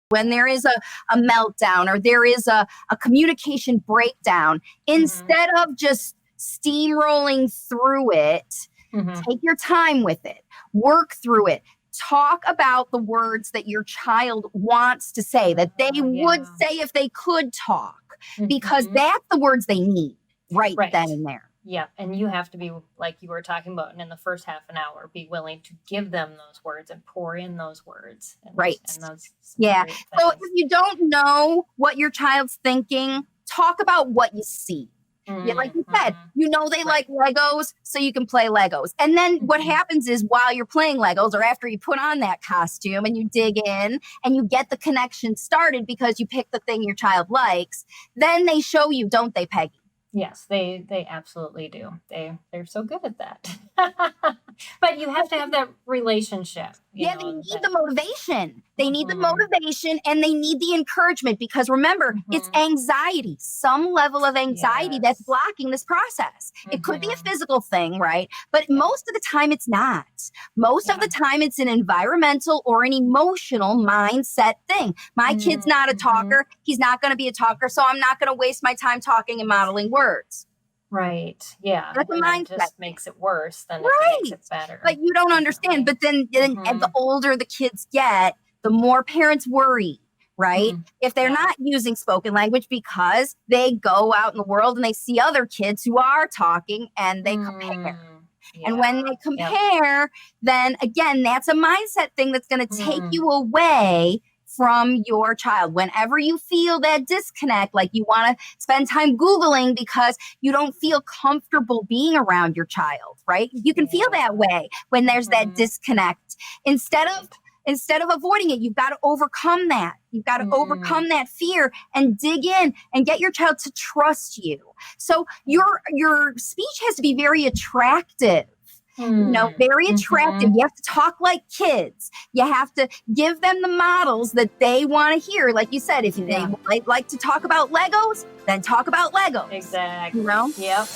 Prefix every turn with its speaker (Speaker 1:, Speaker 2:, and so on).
Speaker 1: when there is a meltdown or there is a communication breakdown, instead of just steamrolling through it, take your time with it, work through it. Talk about the words that your child wants to say, that they would say if they could talk, because that's the words they need right then and there.
Speaker 2: Yeah. And you have to be, like you were talking about, and in the first half an hour, be willing to give them those words and pour in those words. And those
Speaker 1: So if you don't know what your child's thinking, talk about what you see. Like you said, they like Legos, so you can play Legos. And then what happens is, while you're playing Legos, or after you put on that costume and you dig in and you get the connection started because you pick the thing your child likes, then they show you, don't they, Peggy?
Speaker 2: Yes, they absolutely do. They're so good at that. But you have to have that relationship.
Speaker 1: They need the motivation. They need the motivation, and they need the encouragement, because remember, it's anxiety, some level of anxiety that's blocking this process. It could be a physical thing, right? But most of the time it's not. Most of the time it's an environmental or an emotional mindset thing. My kid's not a talker. He's not going to be a talker, so I'm not going to waste my time talking and modeling words.
Speaker 2: Right. Yeah.
Speaker 1: That's a mindset.
Speaker 2: It just makes it worse than it makes it better.
Speaker 1: But you don't understand. But then and the older the kids get, the more parents worry, right? If they're not using spoken language, because they go out in the world and they see other kids who are talking and they compare. And when they compare, then again, that's a mindset thing that's going to take you away from your child. Whenever you feel that disconnect, like you want to spend time Googling because you don't feel comfortable being around your child, right? You can feel that way when there's that disconnect. Instead of avoiding it, you've got to overcome that. You've got to overcome that fear and dig in and get your child to trust you. So your speech has to be very attractive. Very attractive. You have to talk like kids. You have to give them the models that they want to hear. Like you said, if they like to talk about Legos, then talk about Legos.
Speaker 2: Exactly.
Speaker 1: Yep.